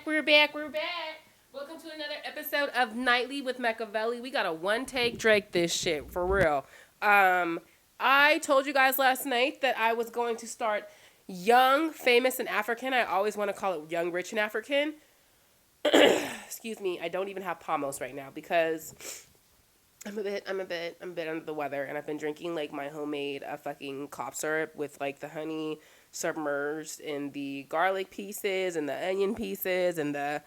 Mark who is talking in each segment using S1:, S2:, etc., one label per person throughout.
S1: We're back. Welcome to another episode of Nightllii with Meccavellii. We got a one-take Drake this shit, for real. I told you guys last night that I was going to start Young, Famous, and African. I always want to call it Young, Rich, and African. Excuse me, I don't even have Pamos right now because I'm a bit under the weather, and I've been drinking like my homemade fucking cough syrup with like the honey submerged in the garlic pieces and the onion pieces and the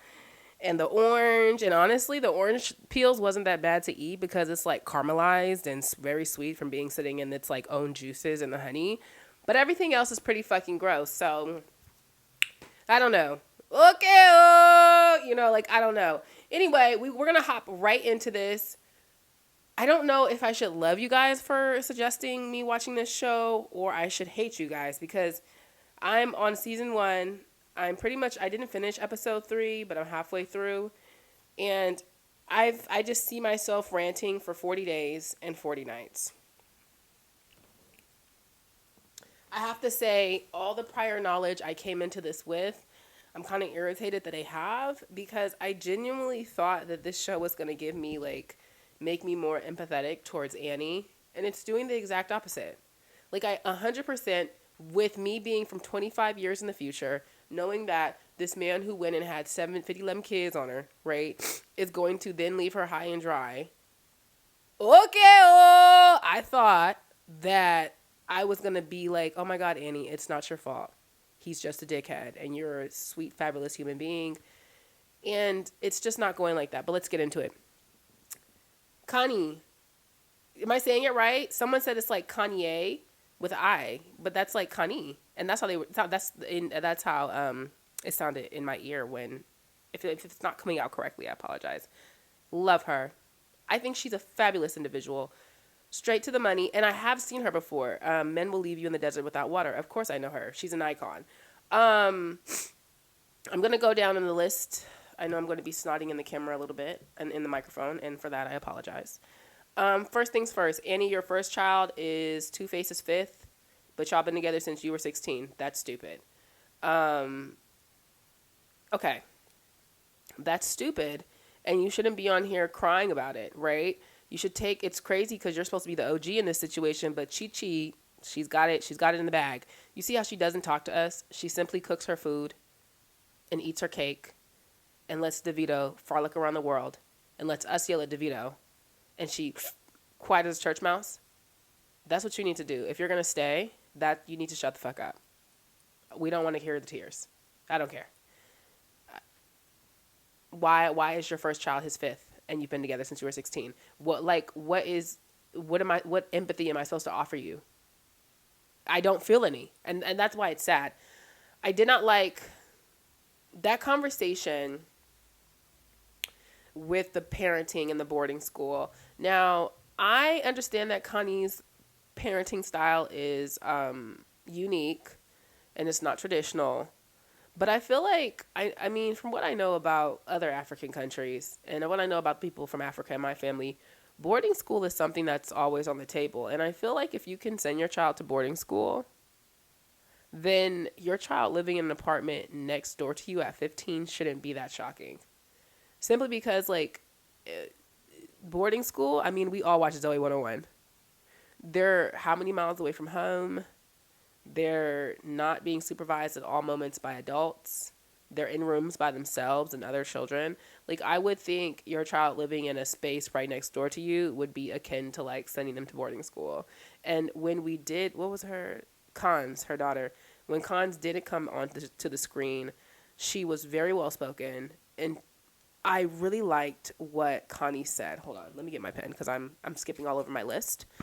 S1: orange. And honestly, the orange peels wasn't that bad to eat because it's like caramelized and very sweet from being sitting in its like own juices and the honey. But everything else is pretty fucking gross. So I don't know. Okay, I don't know. Anyway, we're gonna hop right into this. I don't know if I should love you guys for suggesting me watching this show or I should hate you guys because I'm on season 1. I didn't finish episode 3, but I'm halfway through. And I just see myself ranting for 40 days and 40 nights. I have to say, all the prior knowledge I came into this with, I'm kind of irritated that I have because I genuinely thought that this show was going to give me, make me more empathetic towards Annie. And it's doing the exact opposite. Like, 100%, with me being from 25 years in the future, knowing that this man who went and had 11 kids on her, right, is going to then leave her high and dry. I thought that I was going to be like, oh my God, Annie, it's not your fault. He's just a dickhead, and you're a sweet, fabulous human being. And it's just not going like that. But let's get into it. Connie. Am I saying it right? Someone said it's like Kanye with an I, but that's like Connie. And that's how that's how it sounded in my ear when, if it's not coming out correctly, I apologize. Love her. I think she's a fabulous individual. Straight to the money, and I have seen her before. Men Will Leave You in the Desert Without Water. Of course I know her. She's an icon. I'm going to go down in the list. I know I'm going to be snotting in the camera a little bit and in the microphone, and for that I apologize. First things first. Annie, your first child is Two-Face's fifth, but y'all been together since you were 16. That's stupid. Okay. That's stupid, and you shouldn't be on here crying about it, right? You should it's crazy because you're supposed to be the OG in this situation, but Chi, she's got it in the bag. You see how she doesn't talk to us? She simply cooks her food and eats her cake and lets DeVito frolic around the world and lets us yell at DeVito, and she quiet as a church mouse. That's what you need to do. If you're going to stay, you need to shut the fuck up. We don't want to hear the tears. I don't care. Why is your first child his fifth? And you've been together since you were 16. What empathy am I supposed to offer you? I don't feel any. And that's why it's sad. I did not like that conversation with the parenting in the boarding school. Now, I understand that Connie's parenting style is unique and it's not traditional. But I feel like, I mean, from what I know about other African countries and what I know about people from Africa in my family, boarding school is something that's always on the table. And I feel like if you can send your child to boarding school, then your child living in an apartment next door to you at 15 shouldn't be that shocking. Simply because, boarding school, I mean, we all watch Zoe 101. They're how many miles away from home? They're not being supervised at all moments by adults. They're in rooms by themselves and other children. I would think your child living in a space right next door to you would be akin to, sending them to boarding school. And when we did, what was her daughter, when Cons didn't come on to the screen, she was very well-spoken. And I really liked what Connie said. Hold on, let me get my pen because I'm skipping all over my list.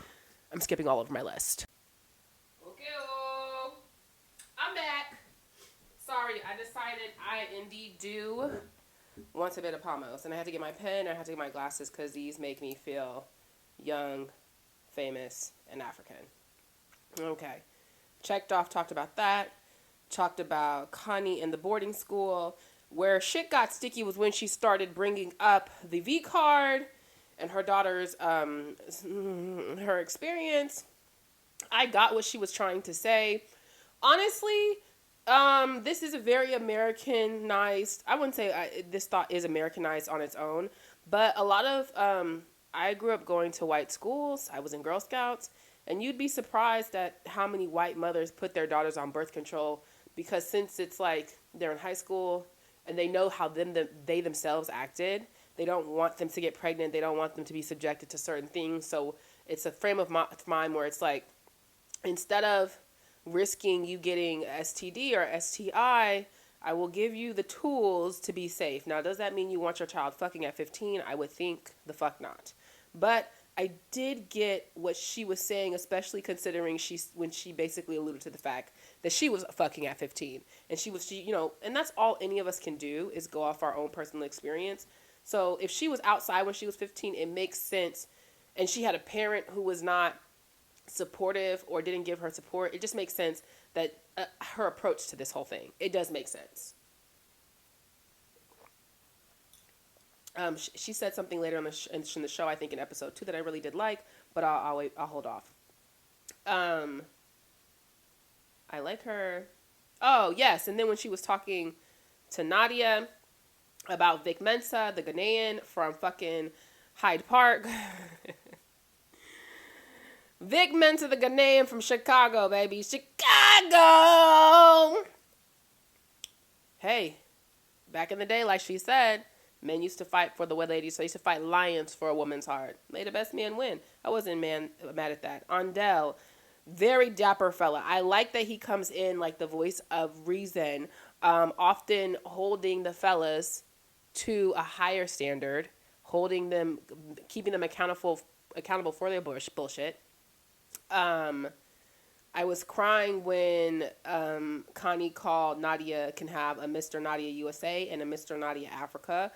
S1: I'm back. Sorry, I decided I indeed do want a bit of Pamos. And I had to get my pen, I had to get my glasses because these make me feel young, famous, and African. Okay. Checked off, talked about that. Talked about Connie in the boarding school. Where shit got sticky was when she started bringing up the V card and her daughter's, her experience. I got what she was trying to say. Honestly, This is a very Americanized. I wouldn't say this thought is Americanized on its own, but a lot of I grew up going to white schools. I was in Girl Scouts, and you'd be surprised at how many white mothers put their daughters on birth control because since it's like they're in high school and they know how they themselves acted, they don't want them to get pregnant. They don't want them to be subjected to certain things. So it's a frame of mind where it's like instead of risking you getting STD or STI, I will give you the tools to be safe. Now, does that mean you want your child fucking at 15? I would think the fuck not. But I did get what she was saying, especially considering when she basically alluded to the fact that she was fucking at 15. And and that's all any of us can do is go off our own personal experience. So if she was outside when she was 15, it makes sense. And she had a parent who was not supportive or didn't give her support. It just makes sense that her approach to this whole thing, it does make sense. She said something later in the show, I think in episode 2 that I really did like, but I'll wait. I'll hold off. I like her. Oh yes, and then when she was talking to Nadia about Vic Mensa, the Ghanaian from fucking Hyde Park. Vic Mensa, the Ghanaian from Chicago, baby. Chicago! Hey, back in the day, like she said, men used to fight for the ladies, so they used to fight lions for a woman's heart. May the best man win. I wasn't mad at that. Ondell, very dapper fella. I like that he comes in like the voice of reason, often holding the fellas to a higher standard, holding them, keeping them accountable for their bullshit. I was crying when Connie called Nadia can have a Mr. Nadia USA and a Mr. Nadia Africa,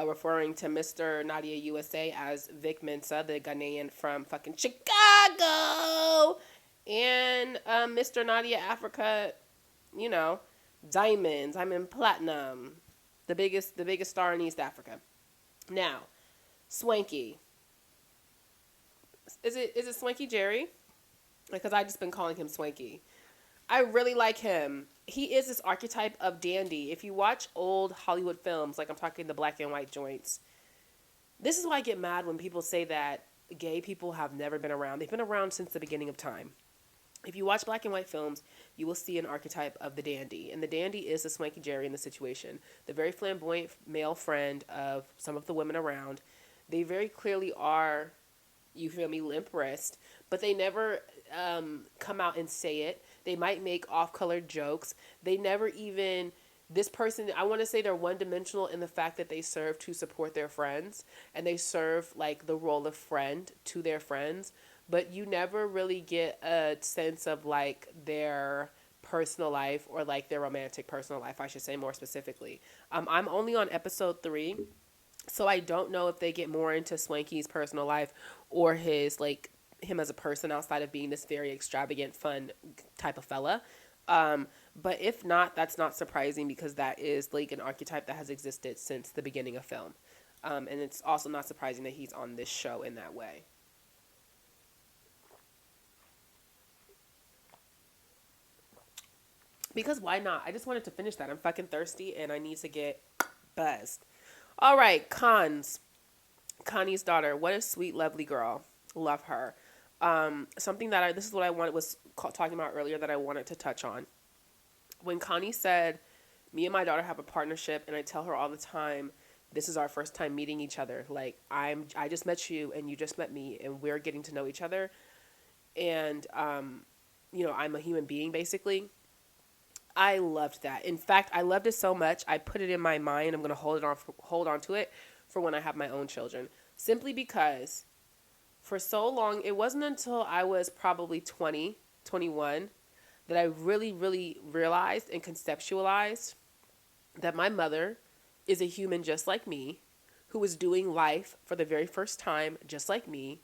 S1: referring to Mr. Nadia USA as Vic Mensa, the Ghanaian from fucking Chicago, and Mr. Nadia Africa, diamond platinum, the biggest star in East Africa. Now, Swanky. Is it Swanky Jerry? Because I've just been calling him Swanky. I really like him. He is this archetype of dandy. If you watch old Hollywood films, like I'm talking the black and white joints, this is why I get mad when people say that gay people have never been around. They've been around since the beginning of time. If you watch black and white films, you will see an archetype of the dandy. And the dandy is the Swanky Jerry in the situation. The very flamboyant male friend of some of the women around. They very clearly are, you feel me, limp wrist, but they never come out and say it. They might make off-color jokes. They never even, this person, I want to say they're one-dimensional in the fact that they serve to support their friends, and they serve like the role of friend to their friends, but you never really get a sense of like their personal life or like their romantic personal life, I should say more specifically. I'm only on episode 3. So I don't know if they get more into Swanky's personal life or him as a person outside of being this very extravagant, fun type of fella. But if not, that's not surprising because that is like an archetype that has existed since the beginning of film. And it's also not surprising that he's on this show in that way. Because why not? I just wanted to finish that. I'm fucking thirsty and I need to get buzzed. All right, Connie's daughter. What a sweet, lovely girl. Love her. Something that this is what I was talking about earlier that I wanted to touch on. When Connie said, me and my daughter have a partnership, and I tell her all the time, this is our first time meeting each other. Like, I just met you, and you just met me, and we're getting to know each other. And, I'm a human being, basically. I loved that. In fact, I loved it so much, I put it in my mind. I'm going to hold on to it for when I have my own children. Simply because for so long, it wasn't until I was probably 20, 21, that I really, really realized and conceptualized that my mother is a human just like me, who is doing life for the very first time just like me,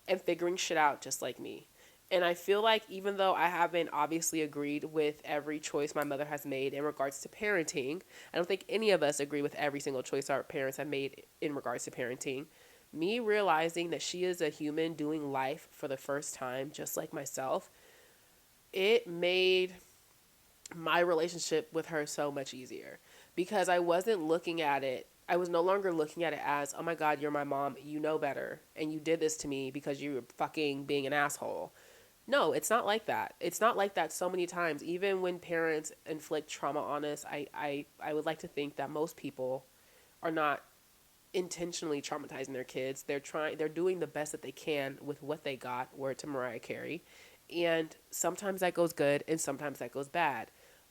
S1: and figuring shit out just like me. And I feel like even though I haven't obviously agreed with every choice my mother has made in regards to parenting, I don't think any of us agree with every single choice our parents have made in regards to parenting. Me realizing that she is a human doing life for the first time, just like myself, it made my relationship with her so much easier because I wasn't looking at it. I was no longer looking at it as, oh my God, you're my mom. You know better. And you did this to me because you were fucking being an asshole. No, it's not like that. It's not like that so many times. Even when parents inflict trauma on us, I would like to think that most people are not intentionally traumatizing their kids. They're doing the best that they can with what they got, word to Mariah Carey. And sometimes that goes good and sometimes that goes bad.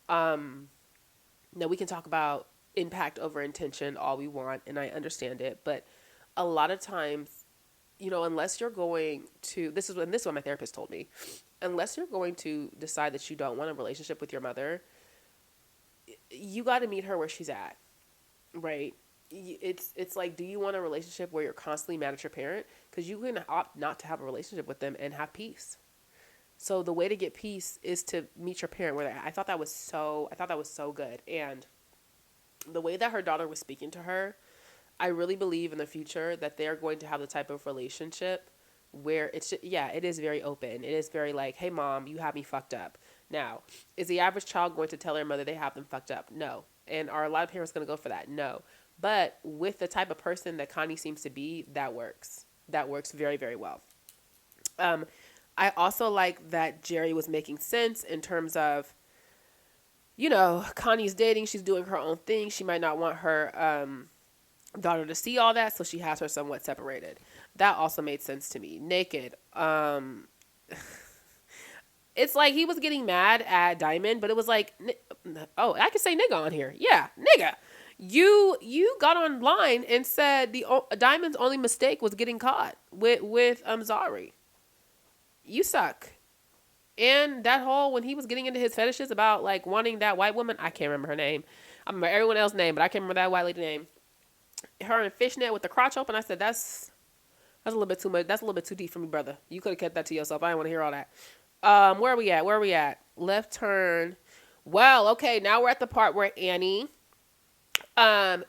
S1: Um, Now we can talk about impact over intention all we want, and I understand it, but a lot of times, unless you're going to this is what my therapist told me, unless you're going to decide that you don't want a relationship with your mother, you got to meet her where she's at, right? It's like, do you want a relationship where you're constantly mad at your parent? Because you can opt not to have a relationship with them and have peace. So the way to get peace is to meet your parent where they're at. I thought that was so good. And the way that her daughter was speaking to her, I really believe in the future that they're going to have the type of relationship where it is very open. It is very like, hey mom, you have me fucked up. Now, is the average child going to tell their mother they have them fucked up? No. And are a lot of parents going to go for that? No. But with the type of person that Connie seems to be, that works. That works very, very well. I also like that Jerry was making sense in terms of, Connie's dating. She's doing her own thing. She might not want her daughter to see all that, so she has her somewhat separated. That also made sense to me. Naked. It's like he was getting mad at Diamond, but it was like, oh, I can say nigga on here. Yeah, nigga. You got online and said the Diamond's only mistake was getting caught with Zari. You suck. And that whole, when he was getting into his fetishes about like wanting that white woman, I can't remember her name. I remember everyone else's name, but I can't remember that white lady name. Her in fishnet with the crotch open. I said, that's a little bit too much. That's a little bit too deep for me, brother. You could have kept that to yourself. I didn't want to hear all that. Where are we at? Left turn. Well, okay, now we're at the part where Annie and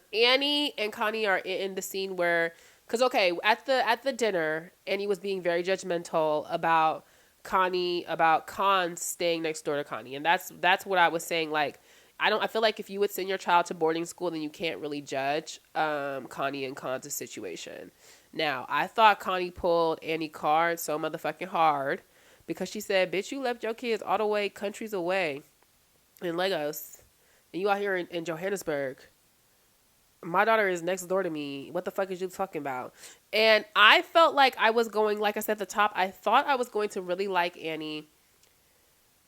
S1: Connie are in the scene where, because okay, at the dinner, Annie was being very judgmental about Con staying next door to Connie, and that's what I was saying. Like, I feel like if you would send your child to boarding school, then you can't really judge Connie and Con's situation. Now, I thought Connie pulled Annie card so motherfucking hard because she said, "Bitch, you left your kids all the way countries away in Lagos, and you out here in Johannesburg. My daughter is next door to me. What the fuck is you talking about?" And I felt like I was going, like I said at the top, I thought I was going to really like Annie.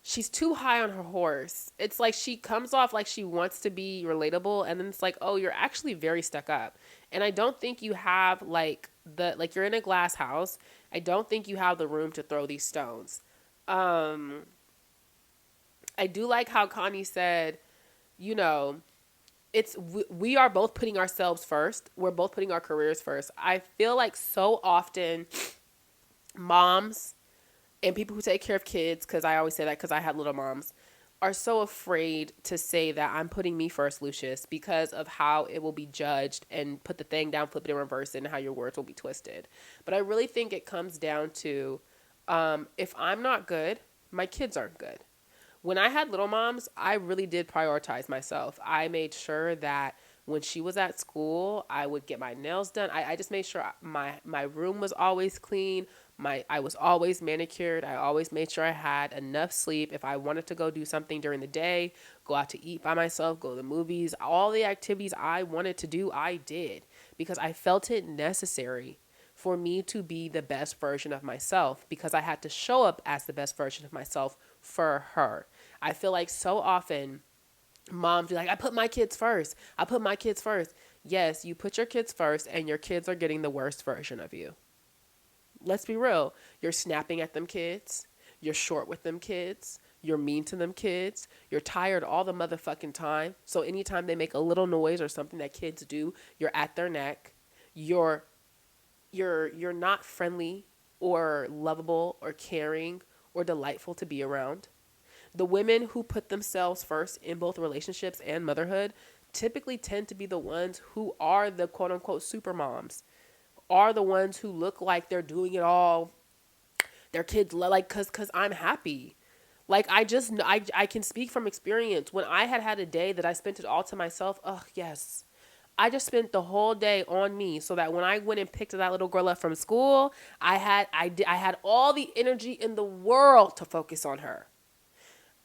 S1: She's too high on her horse. It's like she comes off like she wants to be relatable, and then it's like, oh, you're actually very stuck up. And I don't think you have you're in a glass house. I don't think you have the room to throw these stones. I do like how Connie said, we are both putting ourselves first. We're both putting our careers first. I feel like so often moms and people who take care of kids, because I always say that because I had little moms, are so afraid to say that I'm putting me first, Lucius, because of how it will be judged and put the thing down, flip it in reverse, and how your words will be twisted. But I really think it comes down to if I'm not good, my kids aren't good. When I had little moms, I really did prioritize myself. I made sure that when she was at school, I would get my nails done. I just made sure my room was always clean. I was always manicured. I always made sure I had enough sleep. If I wanted to go do something during the day, go out to eat by myself, go to the movies, all the activities I wanted to do, I did because I felt it necessary for me to be the best version of myself because I had to show up as the best version of myself for her. I feel like so often moms be like, I put my kids first. I put my kids first. Yes, you put your kids first and your kids are getting the worst version of you. Let's be real. You're snapping at them kids. You're short with them kids. You're mean to them kids. You're tired all the motherfucking time. So anytime they make a little noise or something that kids do, you're at their neck. You're not friendly or lovable or caring or delightful to be around. The women who put themselves first in both relationships and motherhood typically tend to be the ones who are the quote unquote super moms, are the ones who look like they're doing it all. Their kids like, cause I'm happy. Like, I can speak from experience. When I had a day that I spent it all to myself, oh, yes. I just spent the whole day on me so that when I went and picked that little girl up from school, I had all the energy in the world to focus on her.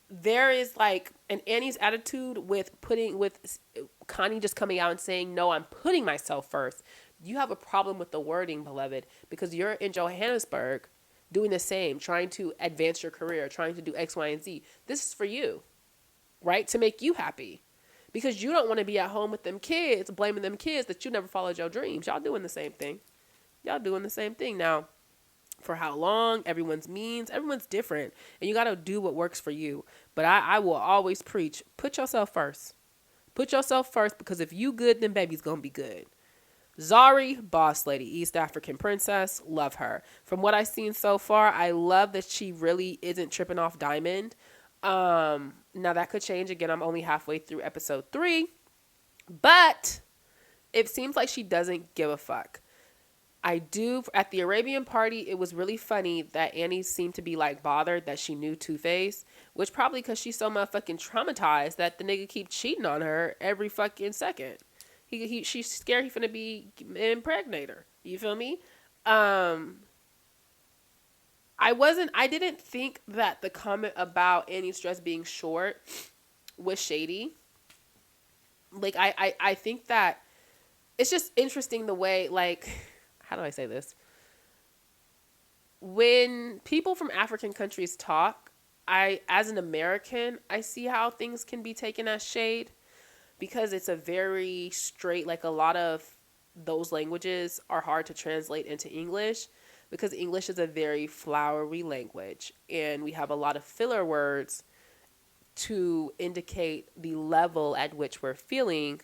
S1: There is like an Annie's attitude with Connie just coming out and saying, no, I'm putting myself first. You have a problem with the wording, beloved, because you're in Johannesburg doing the same, trying to advance your career, trying to do X, Y, and Z. This is for you, right? To make you happy. Because you don't want to be at home with them kids, blaming them kids that you never followed your dreams. Y'all doing the same thing. Now, for how long, everyone's different. And you got to do what works for you. But I will always preach, put yourself first. Put yourself first, because if you good, then baby's going to be good. Zari, boss lady, East African princess, love her. From what I've seen so far, I love that she really isn't tripping off Diamond. Now that could change again. I'm only halfway through episode 3, but it seems like she doesn't give a fuck. At the Arabian party, it was really funny that Annie seemed to be like bothered that she knew Two-Face, which probably because she's so motherfucking traumatized that the nigga keep cheating on her every fucking second. She's scared he's gonna be impregnate her. You feel me? I didn't think that the comment about Annie's dress being short was shady. Like, I think that it's just interesting the way, like, how do I say this? When people from African countries talk, as an American, I see how things can be taken as shade, because it's a very straight, like, a lot of those languages are hard to translate into English, because English is a very flowery language, and we have a lot of filler words to indicate the level at which we're feeling,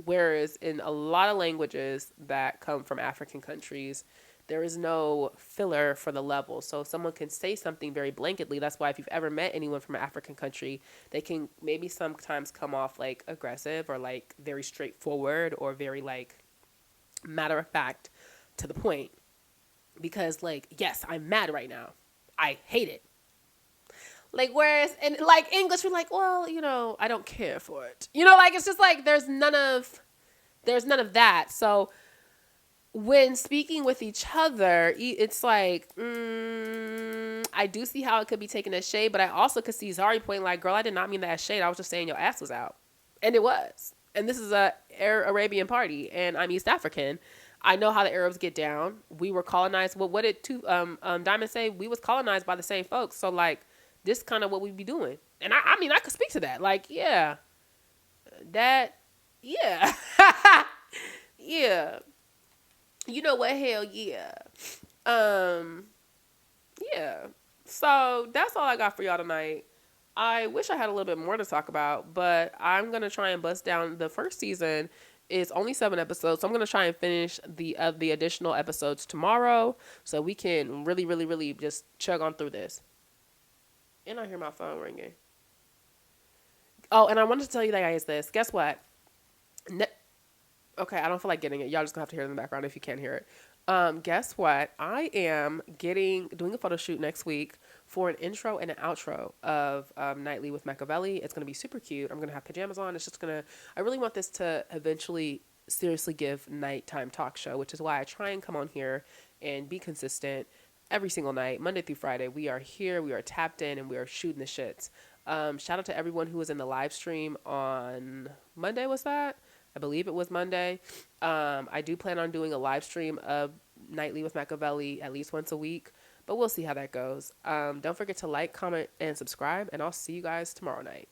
S1: whereas in a lot of languages that come from African countries, there is no filler for the level. So someone can say something very blanketly. That's why if you've ever met anyone from an African country, they can maybe sometimes come off like aggressive or like very straightforward or very like matter of fact to the point. Because, like, yes, I'm mad right now. I hate it. Like, whereas in, like, English, we're like, well, you know, I don't care for it. You know, like, it's just like there's none of that. So when speaking with each other, it's like, I do see how it could be taken as shade, but I also could see Zari pointing like, girl, I did not mean that as shade. I was just saying your ass was out. And it was. And this is a Arabian party, and I'm East African. I know how the Arabs get down. We were colonized. Well, what did Diamond say? We was colonized by the same folks. So, like, this kind of what we be doing. And I mean, I could speak to that. Like, yeah. Yeah. Yeah. You know what? Hell yeah. Yeah. So, that's all I got for y'all tonight. I wish I had a little bit more to talk about, but I'm going to try and bust down the first season. It's only 7 episodes, so I'm going to try and finish the additional episodes tomorrow so we can really, really, really just chug on through this. And I hear my phone ringing. Oh, and I wanted to tell you guys this. Guess what? Okay, I don't feel like getting it. Y'all just going to have to hear it in the background if you can't hear it. Guess what? I am doing a photo shoot next week for an intro and an outro of Nightllii with Meccavellii. It's going to be super cute. I'm going to have pajamas on. I really want this to eventually seriously give nighttime talk show, which is why I try and come on here and be consistent every single night, Monday through Friday. We are here, we are tapped in, and we are shooting the shits. Shout out to everyone who was in the live stream on Monday, was that? I believe it was Monday. I do plan on doing a live stream of Nightllii with Meccavellii at least once a week, but we'll see how that goes. Don't forget to like, comment, and subscribe, and I'll see you guys tomorrow night.